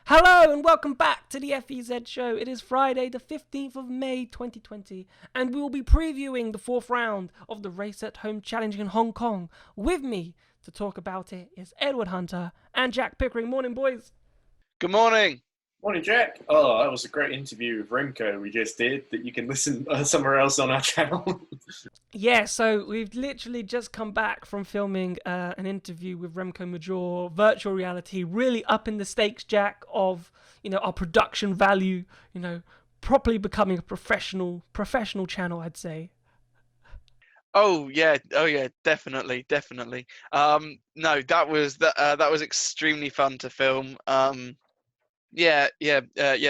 Hello and welcome back to the FEZ show. It is Friday the 15th of May 2020 and we will be previewing the fourth round of the Race at Home Challenge in Hong Kong. With me to talk about it is Edward Hunter and Jack Pickering. Morning, boys. Good morning. Morning, Jack. Oh, that was a great interview with Remco we just did that you can listen somewhere else on our channel. Yeah, so we've literally just come back from filming an interview with Remco Major, virtual reality, really upping the stakes, Jack, of, our production value, properly becoming a professional channel, I'd say. Oh yeah, definitely. No, that was extremely fun to film.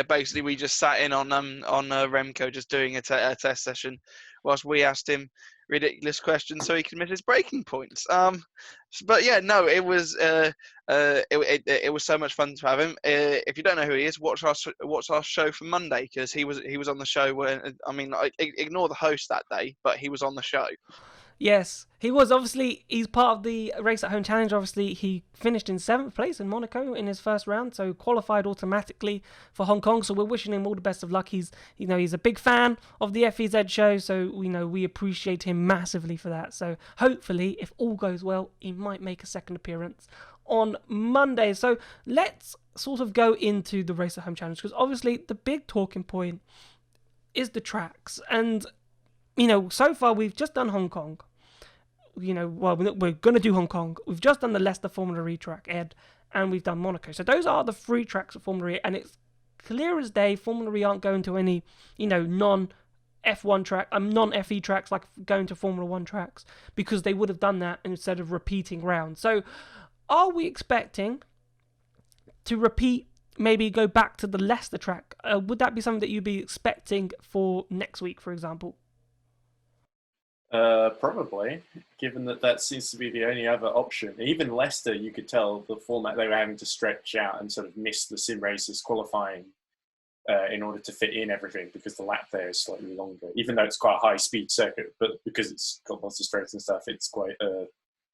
Basically, we just sat in on Remco just doing a test session, whilst we asked him ridiculous questions so he could miss his breaking points. But yeah, no, it was so much fun to have him. If you don't know who he is, watch our show from Monday, because he was on the show where ignore the host that day, but he was on the show. Yes, he was. Obviously, he's part of the Race at Home Challenge. Obviously, he finished in 7th place in Monaco in his first round, so qualified automatically for Hong Kong. So we're wishing him all the best of luck. He's a big fan of the FEZ show, so we appreciate him massively for that. So hopefully, if all goes well, he might make a second appearance on Monday. So let's sort of go into the Race at Home Challenge, because obviously the big talking point is the tracks. And so far we've just done Hong Kong. We're going to do Hong Kong. We've just done the Leicester Formula E track, Ed, and we've done Monaco. So those are the 3 tracks of Formula E, and it's clear as day Formula E aren't going to any, non-F1 track, non-FE tracks, like going to Formula 1 tracks, because they would have done that instead of repeating rounds. So are we expecting to repeat, maybe go back to the Leicester track? Would that be something that you'd be expecting for next week, for example? Probably, given that seems to be the only other option. Even Leicester, you could tell the format they were having to stretch out and sort of miss the sim races qualifying in order to fit in everything, because the lap there is slightly longer, even though it's quite a high speed circuit, but because it's got lots of straights and stuff, it's quite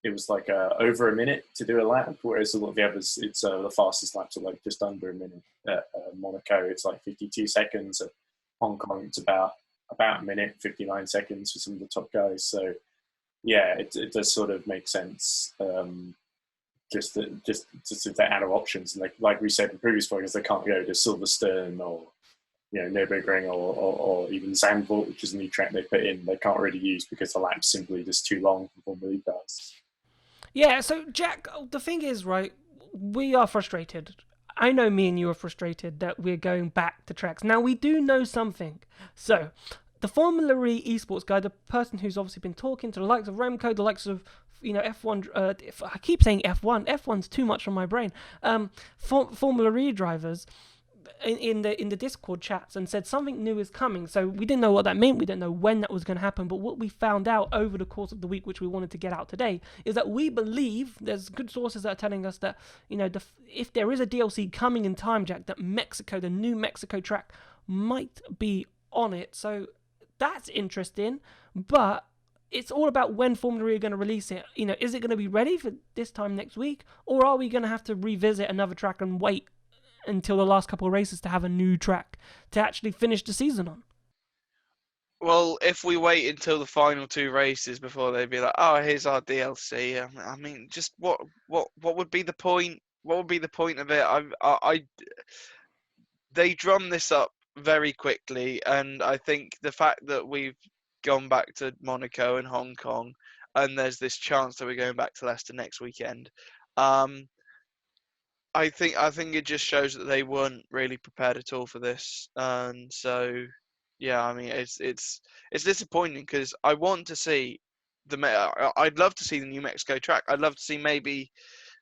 it was like over a minute to do a lap, whereas a lot of the others, it's the fastest laps are like just under a minute. At Monaco, it's like 52 seconds. At Hong Kong, it's about a minute, 59 seconds for some of the top guys. So yeah, it does sort of make sense. Just if they're out of options, and like we said in previous podcasts, they can't go to Silverstone or Nürburgring or even Zandvoort, which is a new track they put in. They can't really use because the lap's simply just too long for Formula E cars. Yeah, so Jack, the thing is, right, we are frustrated. I know me and you are frustrated that we're going back to tracks. Now, we do know something. So, the Formula E eSports guy, the person who's obviously been talking to the likes of Remco, the likes of, F1, I keep saying F1. F1's too much on my brain. Formula E drivers in the Discord chats, and said something new is coming. So we didn't know what that meant. We didn't know when that was going to happen. But what we found out over the course of the week, which we wanted to get out today, is that we believe there's good sources that are telling us that if there is a DLC coming in time, Jack, that Mexico, the new Mexico track, might be on it. So that's interesting. But it's all about when Formula E are going to release it. Is it going to be ready for this time next week, or are we going to have to revisit another track and wait until the last couple of races to have a new track to actually finish the season on? Well, if we wait until the final 2 races before they'd be like, "Oh, here's our DLC," I mean, just what would be the point? What would be the point of it? They drum this up very quickly, and I think the fact that we've gone back to Monaco and Hong Kong, and there's this chance that we're going back to Leicester next weekend. I think it just shows that they weren't really prepared at all for this, and so yeah, I mean it's disappointing, because I want to see I'd love to see the New Mexico track. I'd love to see maybe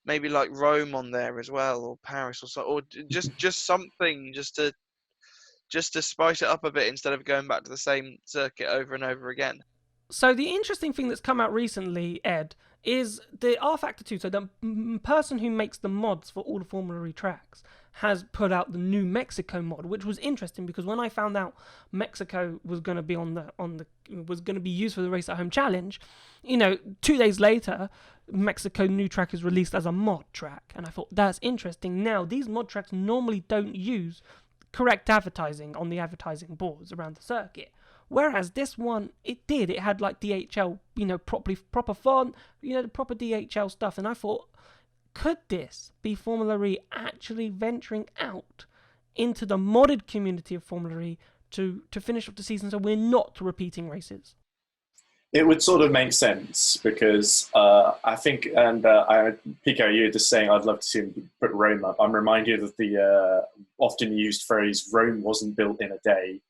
like Rome on there as well, or Paris, or just something just to spice it up a bit instead of going back to the same circuit over and over again. So the interesting thing that's come out recently, Ed, is the R Factor 2, so the person who makes the mods for all the Formula E tracks, has put out the new Mexico mod, which was interesting because when I found out Mexico was going to be was going to be used for the Race at Home Challenge, 2 days later, Mexico new track is released as a mod track, and I thought that's interesting. Now, these mod tracks normally don't use correct advertising on the advertising boards around the circuit. Whereas this one, it did. It had like DHL, proper font, the proper DHL stuff. And I thought, could this be Formula E actually venturing out into the modded community of Formula E to finish off the season so we're not repeating races? It would sort of make sense because I think, and Pico, you were just saying I'd love to see him put Rome up. I'm reminded of the often used phrase, Rome wasn't built in a day.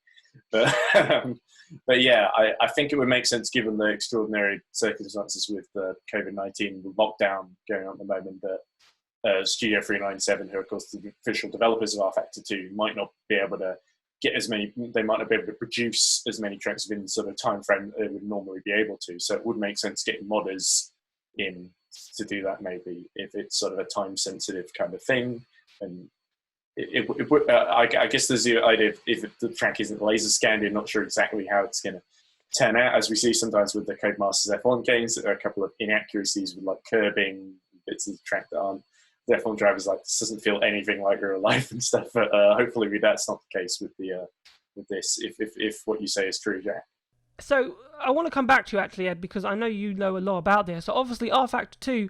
But yeah, I think it would make sense given the extraordinary circumstances with the COVID-19 lockdown going on at the moment that Studio 397, who are of course the official developers of R Factor 2, might not be able to get as many, they might not be able to produce as many tracks within the sort of time frame they would normally be able to. So it would make sense getting modders in to do that maybe, if it's sort of a time sensitive kind of thing. And I guess there's the idea if the track isn't laser scanned, you're not sure exactly how it's going to turn out, as we see sometimes with the Codemasters F1 games. There are a couple of inaccuracies with like curbing, bits of the track that aren't. The F1 drivers like, this doesn't feel anything like real life and stuff. But hopefully that's not the case with this. If what you say is true, Jack. So I want to come back to you actually, Ed, because I know you know a lot about this. So obviously R Factor 2.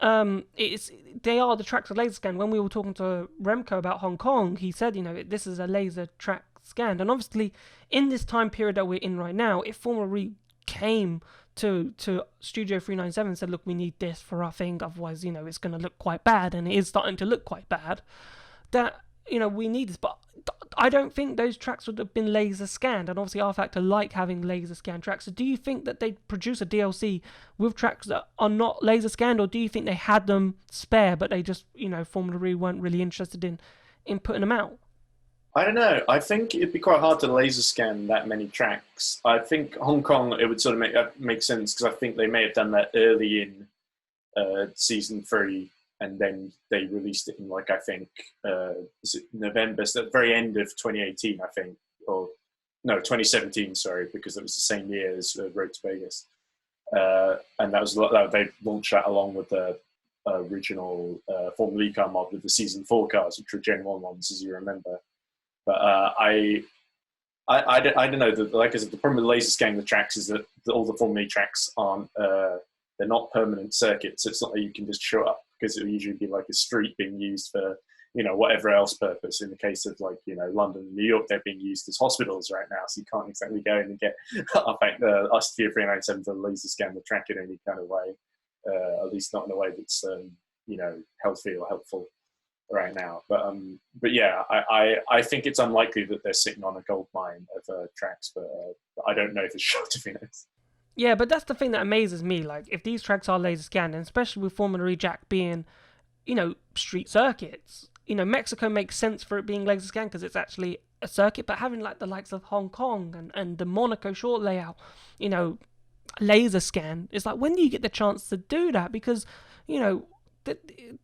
They are the tracks of laser scan. When we were talking to Remco about Hong Kong, he said, this is a laser track scanned. And obviously, in this time period that we're in right now, if Formula E came to Studio 397 and said, look, we need this for our thing, otherwise, it's going to look quite bad, and it is starting to look quite bad, that, we need this. But I don't think those tracks would have been laser scanned, and obviously R Factor like having laser scanned tracks. So do you think that they'd produce a DLC with tracks that are not laser scanned, or do you think they had them spare but they just, Formula E weren't really interested in putting them out? I don't know. I think it'd be quite hard to laser scan that many tracks. I think Hong Kong, it would sort of make sense because I think they may have done that early in season 3. And then they released it in, like, I think, is it November? So at the very end of 2018, I think. Or, no, 2017, sorry, because it was the same year as Road to Vegas. And that was they launched that along with the original Formula E car mod with the Season 4 cars, which were Gen 1 ones, as you remember. But I don't know. Like I said, the problem with laser scanning the tracks is that all the Formula E tracks aren't... they're not permanent circuits. It's not that you can just show up, because it will usually be like a street being used for, whatever else purpose. In the case of like, London and New York, they're being used as hospitals right now. So you can't exactly go in and get, I think, us Studio 397 to laser scan the track in any kind of way, at least not in a way that's, healthy or helpful right now. But yeah, I think it's unlikely that they're sitting on a gold mine of tracks, but I don't know for sure, to be honest. Yeah, but that's the thing that amazes me. Like, if these tracks are laser scanned, and especially with Formula E Jack being, street circuits, Mexico makes sense for it being laser scanned because it's actually a circuit, but having like the likes of Hong Kong and the Monaco short layout, laser scan, it's like, when do you get the chance to do that? Because,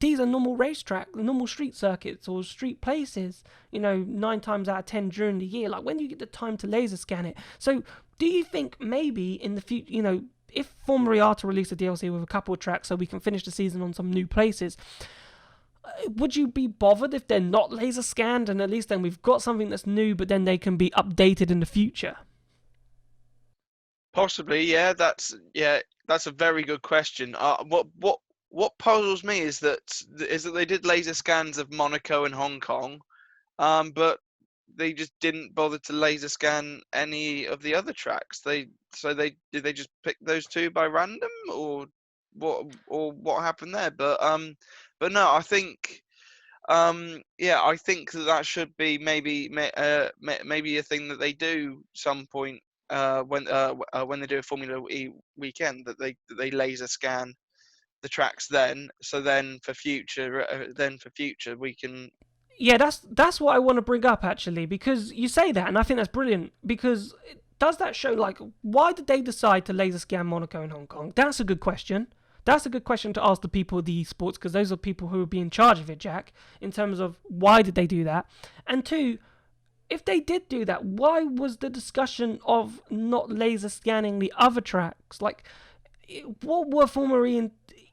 these are normal racetrack, normal street circuits or street places, 9 times out of 10 during the year. Like, when do you get the time to laser scan it? So do you think maybe in the future, if Formula E are to release a DLC with a couple of tracks so we can finish the season on some new places, would you be bothered if they're not laser scanned, and at least then we've got something that's new, but then they can be updated in the future? Possibly, yeah. That's a very good question. What puzzles me is that they did laser scans of Monaco and Hong Kong, but they just didn't bother to laser scan any of the other tracks. Did they just pick those two by random, or what happened there? But no, I think I think that should be maybe a thing that they do some point when they do a Formula E weekend, that they laser scan the tracks then, so then for future we can... Yeah, that's what I want to bring up, actually, because you say that, and I think that's brilliant, because does that show, like, why did they decide to laser scan Monaco and Hong Kong? That's a good question. That's a good question to ask the people of the esports, because those are people who would be in charge of it, Jack, in terms of why did they do that? And two, if they did do that, why was the discussion of not laser scanning the other tracks? Like, what were Formula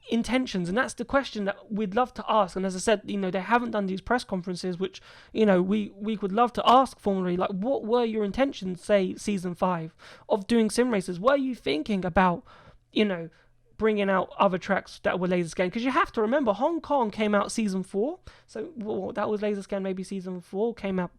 intentions? And that's the question that we'd love to ask. And as I said, they haven't done these press conferences, which, we would love to ask Formula E, like, what were your intentions, say, season 5, of doing sim races? Were you thinking about, bringing out other tracks that were laser scanned? Because you have to remember, Hong Kong came out season 4, so that was laser scan. Maybe season 4 came out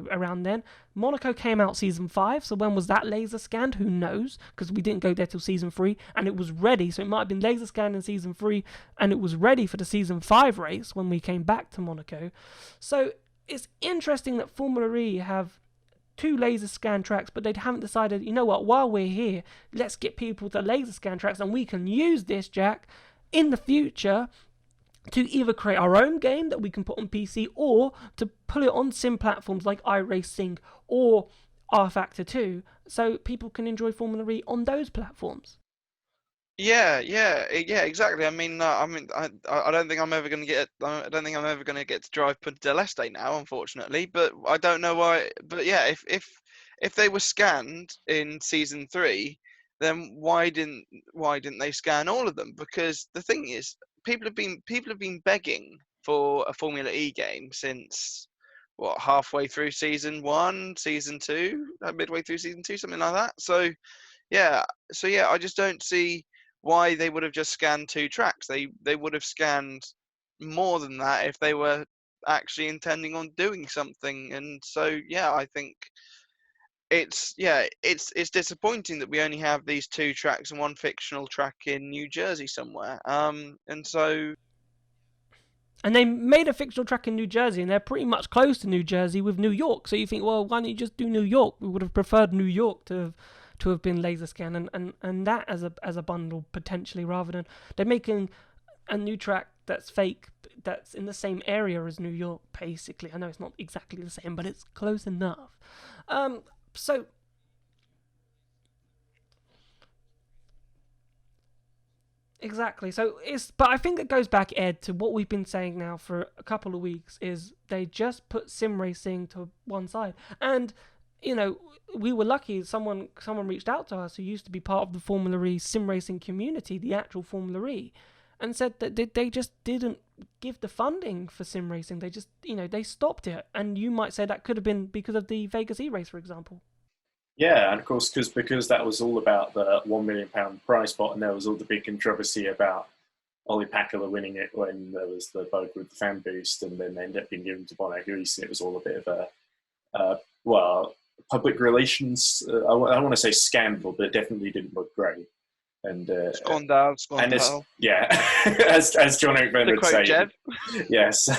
around then. Monaco came out season 5, so when was that laser scanned? Who knows? Because we didn't go there till season 3, and it was ready, so it might have been laser scanned in season 3, and it was ready for the season 5 race when we came back to Monaco. So it's interesting that Formula E have 2 laser scan tracks, but they haven't decided, while we're here, let's get people to laser scan tracks, and we can use this, Jack, in the future to either create our own game that we can put on PC, or to put it on sim platforms like iRacing or rFactor 2, so people can enjoy Formula E on those platforms. Yeah, exactly. I don't think I'm ever going to get. I don't think I'm ever going to get to drive Punta del Este now, unfortunately. But I don't know why. But yeah, if they were scanned in season 3, then why didn't they scan all of them? Because the thing is, people have been begging for a Formula E game since halfway through season 1, season 2, midway through season 2, something like that. So yeah, I just don't see why they would have just scanned 2 tracks. They would have scanned more than that if they were actually intending on doing something. And so yeah, I think it's disappointing that we only have these 2 tracks and 1 fictional track in New Jersey somewhere. And they made a fictional track in New Jersey, and they're pretty much close to New Jersey with New York. So you think, well, why don't you just do New York? We would have preferred New York to have been laser scan and that as a bundle potentially, rather than they're making a new track that's fake, that's in the same area as New York, basically. I know it's not exactly the same, but it's close enough. So exactly. So but I think it goes back, Ed, to what we've been saying now for a couple of weeks, is they just put sim racing to one side. And we were lucky. Someone reached out to us who used to be part of the Formula E sim racing community, the actual Formula E, and said that they just didn't give the funding for sim racing. They just, they stopped it. And you might say that could have been because of the Vegas E-race, for example. Yeah, and of course, because that was all about the £1 million prize pot, and there was all the big controversy about Ollie Packler winning it when there was the bug with the fan boost, and then they ended up being given to Monaco, and it was all a bit of a, public relations, I want to say scandal, but it definitely didn't look great. And Scandal. And yeah, as John O'Connor would say. Jeff. Yes.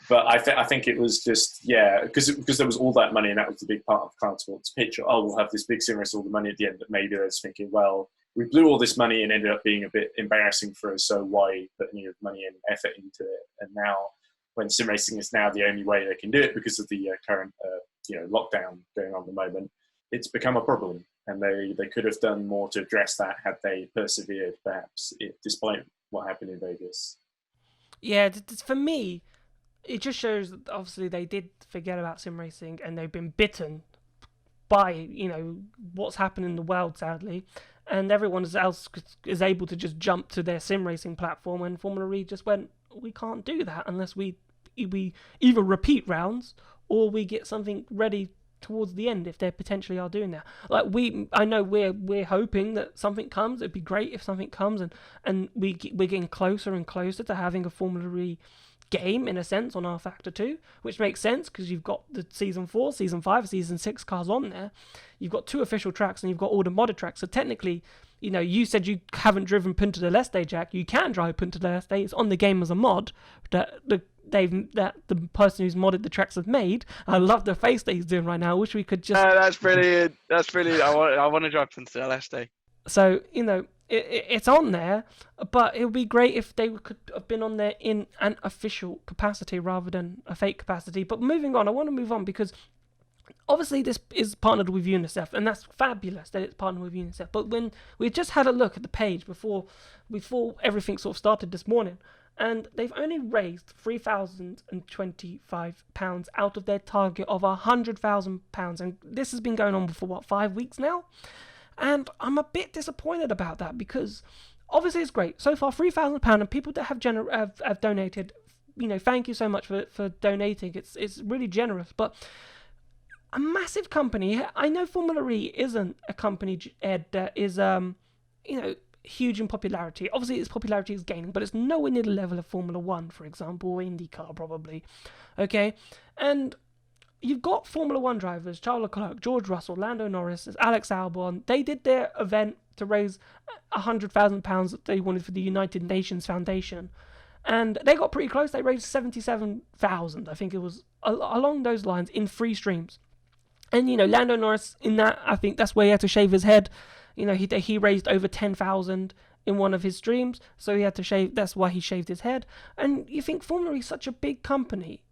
But I think it was just, because there was all that money, and that was the big part of Cloudsport's pitch. Oh, we'll have this big sim race, all the money at the end. But maybe they was thinking, well, we blew all this money and ended up being a bit embarrassing for us, so why put any money and effort into it? And now, when sim racing is now the only way they can do it because of the current lockdown going on at the moment, it's become a problem. And they could have done more to address that had they persevered, perhaps, despite what happened in Vegas. Yeah, for me, it just shows that obviously they did forget about sim racing, and they've been bitten by what's happened in the world, sadly, and everyone else is able to just jump to their sim racing platform, and Formula E just went, we can't do that unless we either repeat rounds or we get something ready towards the end, if they potentially are doing that. Like I know we're hoping that something comes. It'd be great if something comes, and we're getting closer and closer to having a Formula E game, in a sense, on rFactor 2, which makes sense because you've got the season 4, season 5, season 6 cars on there. You've got 2 official tracks, and you've got all the modded tracks. So technically, you said you haven't driven Punta del Este, Jack. You can drive Punta del Este. It's on the game as a mod that the person who's modded the tracks have made. I love the face that he's doing right now. I wish we could just. That's brilliant. That's brilliant. I want to drive Punta del Este. So it's on there, but it would be great if they could have been on there in an official capacity rather than a fake capacity. But moving on, I want to move on because obviously this is partnered with UNICEF, and that's fabulous that it's partnered with UNICEF. But when we just had a look at the page before everything sort of started this morning, and they've only raised £3,025 out of their target of £100,000, and this has been going on for 5 weeks now, and I'm a bit disappointed about that, because obviously it's great so far, £3,000, and people that have donated, thank you so much for donating. It's really generous, but a massive company. I know Formula E isn't a company, Ed, that is huge in popularity. Obviously, its popularity is gaining, but it's nowhere near the level of Formula One, for example, or IndyCar probably. Okay, and you've got Formula One drivers, Charles Leclerc, George Russell, Lando Norris, Alex Albon. They did their event to raise £100,000 that they wanted for the United Nations Foundation. And they got pretty close. They raised 77,000, I think it was, along those lines, in 3 streams. And, Lando Norris, in that, I think that's where he had to shave his head. He raised over 10,000 in one of his streams, so he had to shave. That's why he shaved his head. And you think Formula E is such a big company,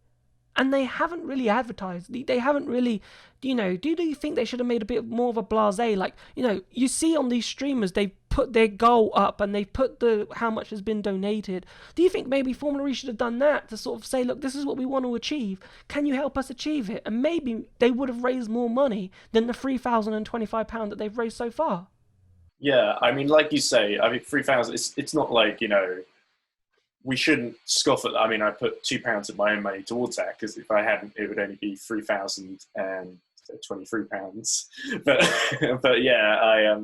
and they haven't really advertised. They haven't really, do you think they should have made a bit more of a blasé? Like, you see on these streamers, they put their goal up and they put how much has been donated. Do you think maybe Formula E should have done that to sort of say, look, this is what we want to achieve. Can you help us achieve it? And maybe they would have raised more money than the £3,025 that they've raised so far. Yeah, I mean, like you say, 3,000. It's not like we shouldn't scoff at that. I mean, I put £2 of my own money towards that, because if I hadn't, it would only be £3,023. But yeah,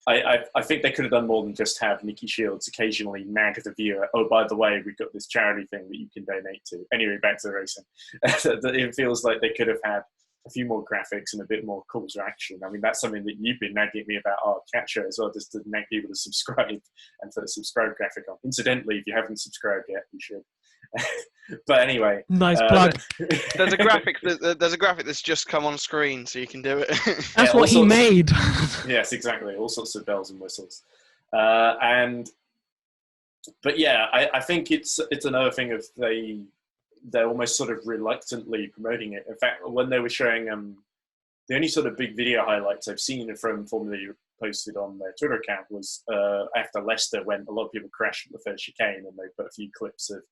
I think they could have done more than just have Nikki Shields occasionally nag the viewer, oh, by the way, we've got this charity thing that you can donate to. Anyway, back to the racing. It feels like they could have had a few more graphics and a bit more call to action. I mean, that's something that you've been nagging me about our cat show as well, just to nag people to subscribe and put a subscribe graphic on. Incidentally, if you haven't subscribed yet, you should. But anyway, nice plug. There's a graphic. There's a graphic that's just come on screen, so you can do it. That's what he made. Yes, exactly. All sorts of bells and whistles. But yeah, I think it's another thing of they're almost sort of reluctantly promoting it. In fact, when they were showing the only sort of big video highlights I've seen from Formula E posted on their Twitter account was after Leicester, when a lot of people crashed at the first chicane, and they put a few clips of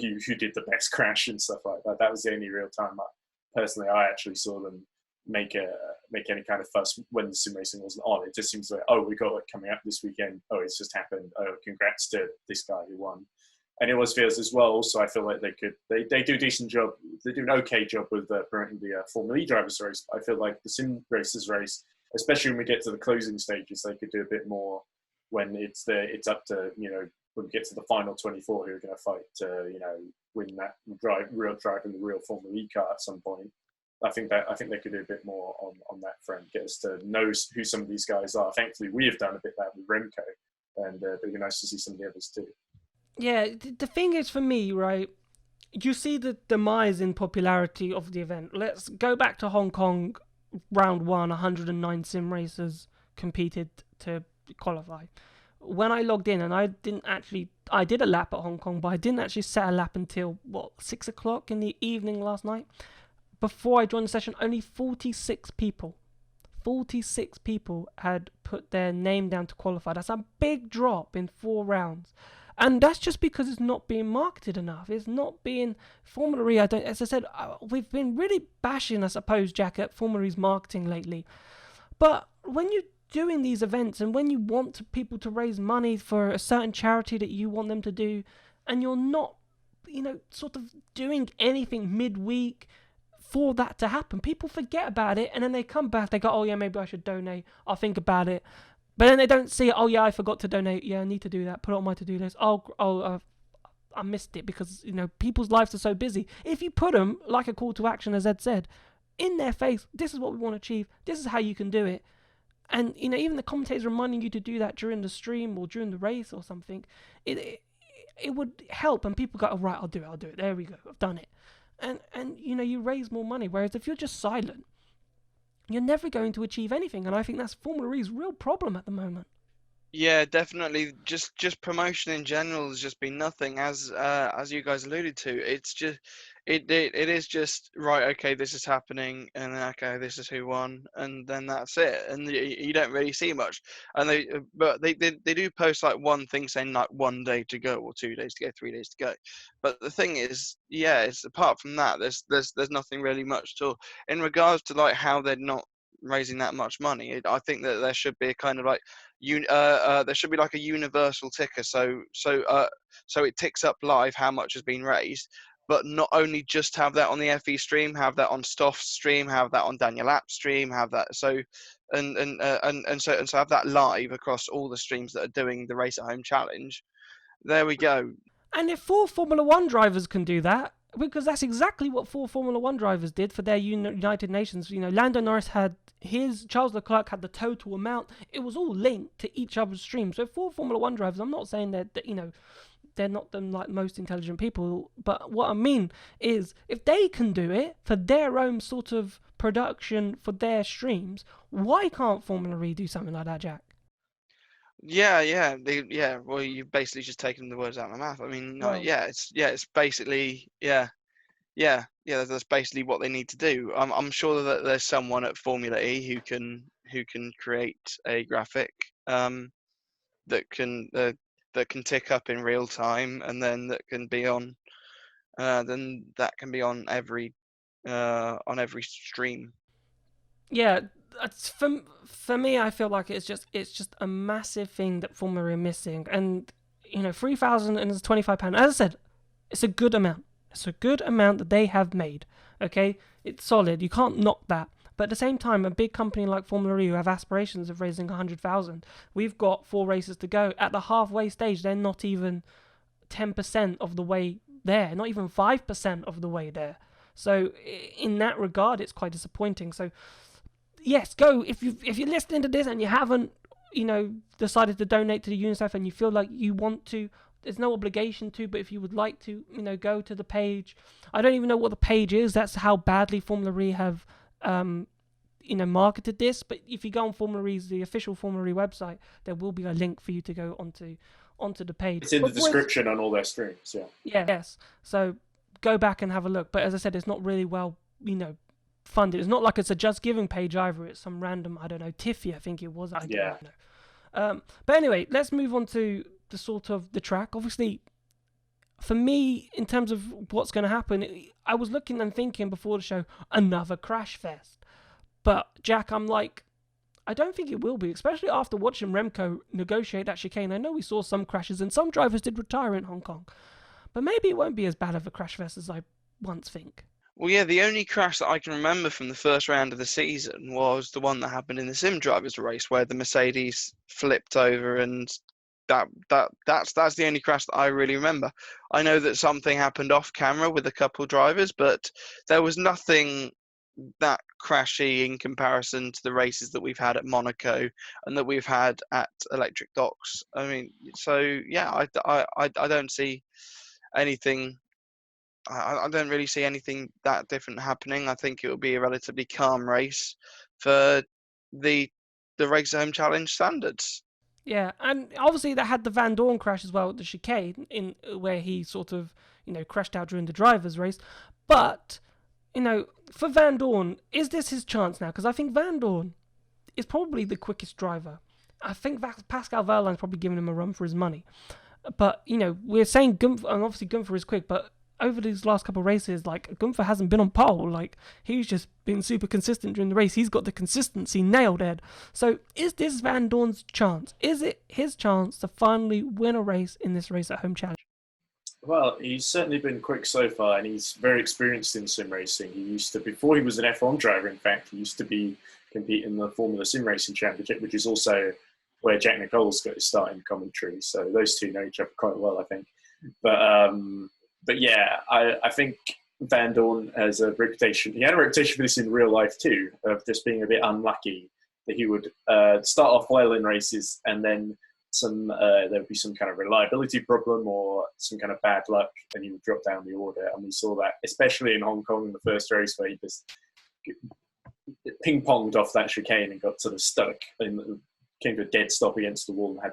who did the best crash and stuff like that. That was the only real time personally I actually saw them make any kind of fuss when the sim racing wasn't on. It just seems like, we got it coming up this weekend. Oh, it's just happened. Oh, congrats to this guy who won. And it was feels as well. So I feel like they do a decent job. They do an okay job with promoting the Formula E drivers race. I feel like the sim racers race, especially when we get to the closing stages, they could do a bit more when it's up to, when we get to the final 24 who are going to fight to, win that real drive in the real Formula E car at some point. I think they could do a bit more on that front, get us to know who some of these guys are. Thankfully, we have done a bit that with Remco, and it'd be nice to see some of the others too. Yeah, the thing is, for me, right, you see the demise in popularity of the event. Let's go back to Hong Kong, round 1, 109 sim racers competed to qualify. When I logged in, and I did a lap at Hong Kong, but I didn't actually set a lap until, 6 o'clock in the evening last night. Before I joined the session, only 46 people had put their name down to qualify. That's a big drop in 4 rounds. And that's just because it's not being marketed enough. It's not being Formula E. As I said, we've been really bashing, I suppose, Jack, at Formula E's marketing lately. But when you're doing these events and when you want people to raise money for a certain charity that you want them to do, and you're not, sort of doing anything midweek for that to happen, people forget about it, and then they come back, they go, oh yeah, maybe I should donate, I'll think about it. But then they don't see it. Oh yeah, I forgot to donate. Yeah, I need to do that. Put it on my to-do list. I missed it because people's lives are so busy. If you put them like a call to action, as Ed said, in their face, this is what we want to achieve. This is how you can do it. And even the commentators reminding you to do that during the stream or during the race or something, it would help. And people go, oh, right, I'll do it. There we go. I've done it. And you raise more money. Whereas if you're just silent, you're never going to achieve anything. And I think that's Formula E's real problem at the moment. Yeah, definitely. Just promotion in general has just been nothing, as you guys alluded to. It's just it is just right. Okay, this is happening, and then okay, this is who won, and then that's it. And you don't really see much. And they do post like one thing saying like 1 day to go, or 2 days to go, 3 days to go. But the thing is, yeah, it's apart from that, there's nothing really much at all in regards to like how they're not raising that much money. I think that there should be a kind of like there should be like a universal ticker, so it ticks up live how much has been raised, but not only just have that on the FE stream, have that on Stoff's stream, have that on Daniel App's stream, have that and so have that live across all the streams that are doing the Race at Home challenge. There we go. And if 4 Formula 1 drivers can do that, because that's exactly what 4 Formula 1 drivers did for their United Nations. Lando Norris had his, Charles Leclerc had the total amount. It was all linked to each other's stream. So 4 Formula 1 drivers, I'm not saying that they're not the like most intelligent people, but what I mean is if they can do it for their own sort of production for their streams, why can't Formula E do something like that, Jack? Yeah. Well, you've basically just taken the words out of my mouth. I mean, Well, it's basically that's basically what they need to do. I'm sure that there's someone at Formula E who can create a graphic that can that can tick up in real time, and then that can be on every stream. yeah, it's for me. I feel like it's just a massive thing that Formula are missing, and 3,000 and it's £25. As I said, it's a good amount. It's a good amount that they have made. Okay, it's solid. You can't knock that. But at the same time, a big company like Formula E who have aspirations of raising 100,000, we've got 4 races to go. At the halfway stage, they're not even 10% of the way there, not even 5% of the way there. So in that regard, it's quite disappointing. So yes, go if you're listening to this and you haven't, decided to donate to the UNICEF and you feel like you want to. There's no obligation to, but if you would like to, go to the page. I don't even know what the page is. That's how badly Formula E have, marketed this. But if you go on Formula E's, the official Formula E website, there will be a link for you to go onto the page. It's in the description on all their streams. Yeah. Yes. So go back and have a look. But as I said, it's not really well, funded. It's not like it's a Just Giving page either. It's some random, I don't know, Tiffy, I think it was. I don't know. But anyway, let's move on to the sort of the track. Obviously, for me, in terms of what's going to happen, I was looking and thinking before the show, another crash fest. But Jack, I'm like, I don't think it will be, especially after watching Remco negotiate that chicane. I know we saw some crashes and some drivers did retire in Hong Kong, but maybe it won't be as bad of a crash fest as I once think. Well, yeah, the only crash that I can remember from the first round of the season was the one that happened in the Sim Drivers race, where the Mercedes flipped over, and that's the only crash that I really remember. I know that something happened off camera with a couple drivers, but there was nothing that crashy in comparison to the races that we've had at Monaco and that we've had at Electric Docks. I mean, so yeah, I don't see anything. I don't really see anything that different happening. I think it will be a relatively calm race for the Race Home Challenge standards. Yeah, and obviously that had the Van Dorn crash as well at the chicane, in where he sort of crashed out during the drivers' race. But for Van Dorn, is this his chance now? Because I think Van Dorn is probably the quickest driver. I think Pascal Wehrlein's probably giving him a run for his money. But we're saying Gunther, and obviously Gunther is quick, but over these last couple of races, like, Gunther hasn't been on pole. Like, he's just been super consistent during the race. He's got the consistency nailed, Ed. So is this Van Dorn's chance? Is it his chance to finally win a race in this Race at Home challenge? Well, he's certainly been quick so far, and he's very experienced in sim racing. He used to, before he was an F1 driver, in fact, he used to compete in the Formula Sim Racing Championship, which is also where Jack Nichol's got his start in commentary. So those two know each other quite well, I think. But yeah, I think Van Dorn has a reputation. He had a reputation for this in real life too, of just being a bit unlucky, that he would start off well in races and then there would be some kind of reliability problem or some kind of bad luck, and he would drop down the order. And we saw that, especially in Hong Kong in the first race, where he just ping-ponged off that chicane and got sort of stuck came to a dead stop against the wall and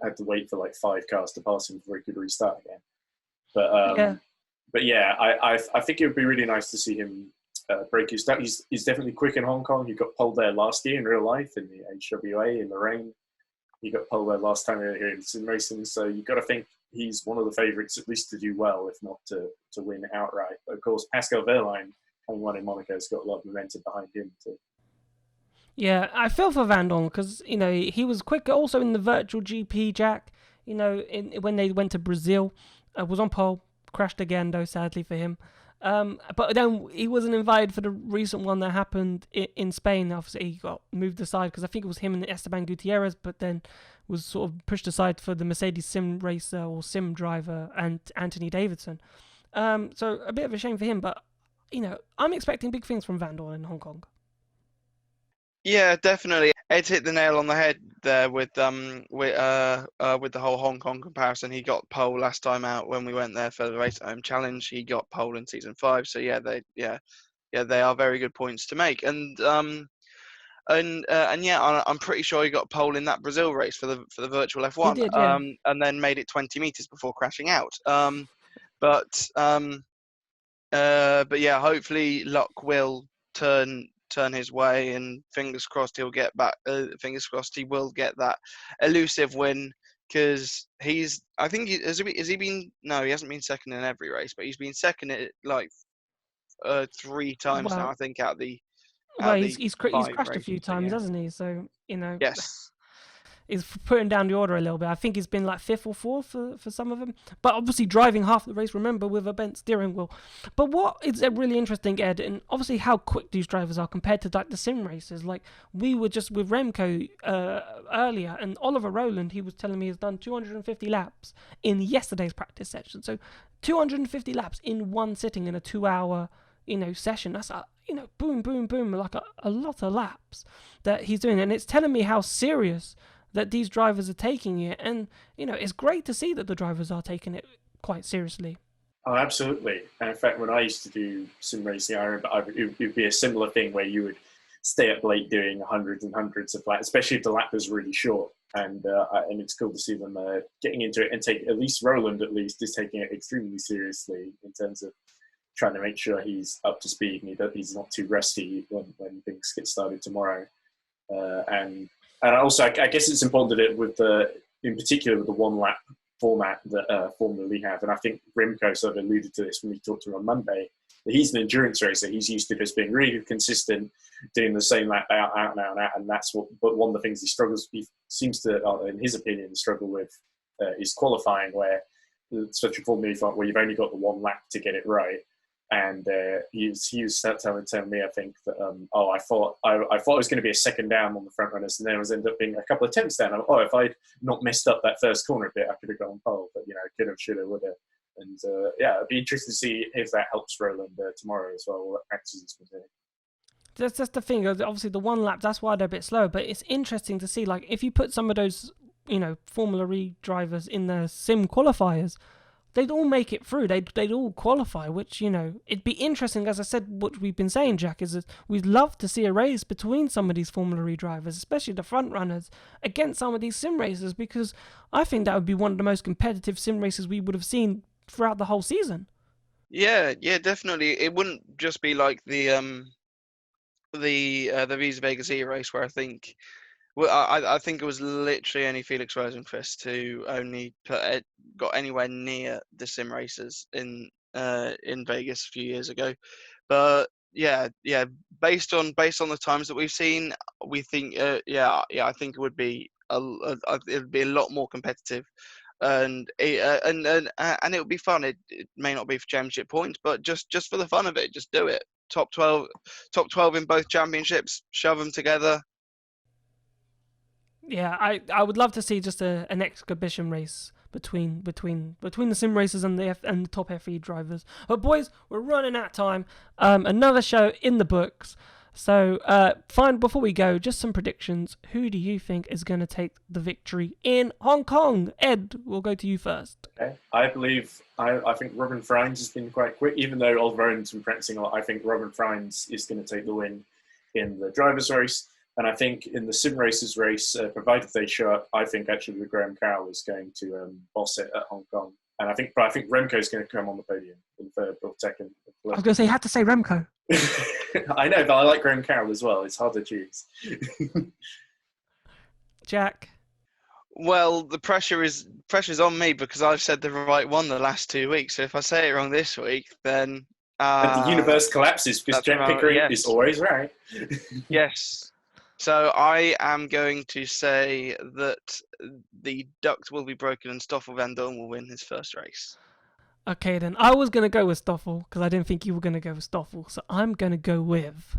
had to wait for like 5 cars to pass him before he could restart again. But yeah, I think it would be really nice to see him break his down. He's definitely quick in Hong Kong. He got pole there last year in real life in the HWA in the rain. He got pole there last time here in sim racing. So you've got to think he's one of the favourites at least to do well, if not to win outright. But of course, Pascal Wehrlein, having won in Monaco, has got a lot of momentum behind him too. Yeah, I feel for Van Dorn because, you know, he was quick also in the virtual GP, Jack. You know, when they went to Brazil, was on pole, crashed again, though, sadly for him. But then he wasn't invited for the recent one that happened in Spain. Obviously, he got moved aside because I think it was him and Esteban Gutierrez, but then was sort of pushed aside for the Mercedes sim racer or sim driver and Anthony Davidson. So a bit of a shame for him, but, you know, I'm expecting big things from Van Dorn in Hong Kong. Yeah, definitely. Ed's hit the nail on the head there with the whole Hong Kong comparison. He got pole last time out when we went there for the Race at Home Challenge. He got pole in season 5. So yeah, they are very good points to make. And yeah, I'm pretty sure he got pole in that Brazil race for the virtual F1. He did, yeah. And then made it 20 meters before crashing out. But yeah, hopefully luck will turn his way, and fingers crossed he'll get back. Fingers crossed he will get that elusive win, because I think has he been? No, he hasn't been second in every race, but he's been second at like 3 times now. I think out the. He's crashed a few times, hasn't he? So, you know. Yes. Is putting down the order a little bit. I think he's been like 5th or 4th for some of them. But obviously driving half the race, remember, with a bent steering wheel. But what is really interesting, Ed, and obviously how quick these drivers are compared to like the sim races. Like we were just with Remco earlier, and Oliver Rowland, he was telling me he's done 250 laps in yesterday's practice session. So 250 laps in one sitting in a 2-hour, you know, session. That's boom, boom, boom, like a lot of laps that he's doing. And it's telling me how serious that these drivers are taking it, and you know, it's great to see that the drivers are taking it quite seriously. Oh, absolutely. And in fact, when I used to do sim racing, I remember it would be a similar thing where you would stay up late doing hundreds and hundreds of laps, especially if the lap was really short. And it's cool to see them getting into it, and at least Roland is taking it extremely seriously in terms of trying to make sure he's up to speed and he's not too rusty when things get started tomorrow. And also, I guess it's important that in particular with the 1 lap format that Formula Lee have, and I think Remco sort of alluded to this when we talked to him on Monday, that he's an endurance racer. He's used to just being really consistent, doing the same lap out, and that's but one of the things he seems to, in his opinion, struggle with is qualifying, where especially Formula Lee, where you've only got the 1 lap to get it right. And he was telling me, I think, that I thought it was going to be a second down on the front runners, and then it was ended up being a couple of attempts down. If I'd not messed up that first corner a bit, I could have gone pole. But could have, should have, would have. And yeah, it'd be interesting to see if that helps Roland tomorrow as well. What practices he's been doing. That's the thing. Obviously, the 1 lap, that's why they're a bit slow. But it's interesting to see, like, if you put some of those, Formula E drivers in the sim qualifiers, they'd all make it through. They'd all qualify, which, it'd be interesting. As I said, what we've been saying, Jack, is that we'd love to see a race between some of these Formula E drivers, especially the front runners, against some of these sim racers, because I think that would be one of the most competitive sim races we would have seen throughout the whole season. Yeah, definitely. It wouldn't just be like the Visa Vegas E race, where I think. Well, I think it was literally only Felix Rosenqvist who only got anywhere near the sim races in Vegas a few years ago. But yeah, based on the times that we've seen, we think I think it would be it'd be a lot more competitive, and it would be fun. It may not be for championship points, but just for the fun of it, just do it. Top 12 in both championships, shove them together. Yeah, I would love to see just an exhibition race between the sim racers and the top FE drivers. But boys, we're running out of time. Another show in the books. So before we go, just some predictions. Who do you think is going to take the victory in Hong Kong? Ed, we'll go to you first. Okay. I think Robin Freins has been quite quick, even though Oliver Owen's been practicing a lot. I think Robin Freins is going to take the win in the drivers' race. And I think in the sim racers race, provided they show up, I think actually Graham Carroll is going to boss it at Hong Kong. And I think Remco is going to come on the podium in third or second. I was going to say, you had to say Remco. I know, but I like Graham Carroll as well. It's hard to choose. Jack? Well, the pressure's on me because I've said the right one the last 2 weeks. So if I say it wrong this week, then the universe collapses because Jack Pickering is always right. Yes. So I am going to say that the duct will be broken and Stoffel Van Dorn will win his first race. Okay, then. I was going to go with Stoffel because I didn't think you were going to go with Stoffel. So I'm going to go with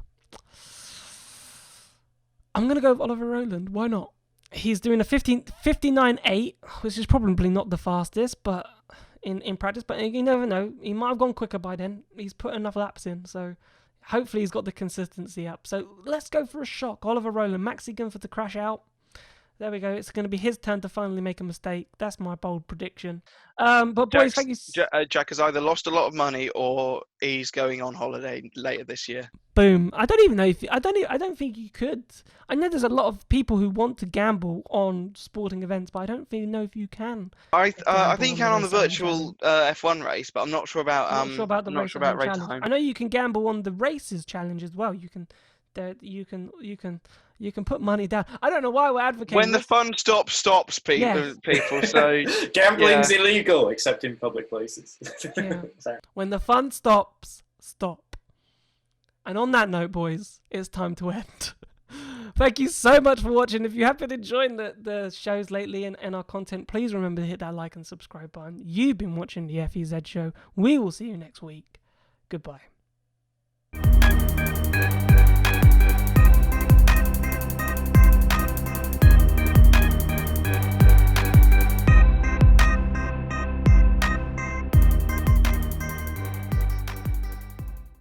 Oliver Rowland. Why not? He's doing a 59.8, which is probably not the fastest, but in practice. But you never know. He might have gone quicker by then. He's put enough laps in, so hopefully he's got the consistency up. So let's go for a shock. Oliver Rowland, Maxi Gunford to crash out. There we go. It's going to be his turn to finally make a mistake. That's my bold prediction. But boys, thank you. Jack has either lost a lot of money or he's going on holiday later this year. Boom. I don't even know if I don't think you could. I know there's a lot of people who want to gamble on sporting events, but I don't really know if you can. I think you can on the virtual F1 race, but I'm not sure about I'm not sure about race home. I know you can gamble on the races challenge as well. You can put money down. I don't know why we're advocating. When the fun stops, people. Yes. People. So gambling's illegal except in public places. Yeah. When the fun stops, stop. And on that note, boys, it's time to end. Thank you so much for watching. If you have been enjoying the shows lately and our content, please remember to hit that like and subscribe button. You've been watching the FEZ show. We will see you next week. Goodbye.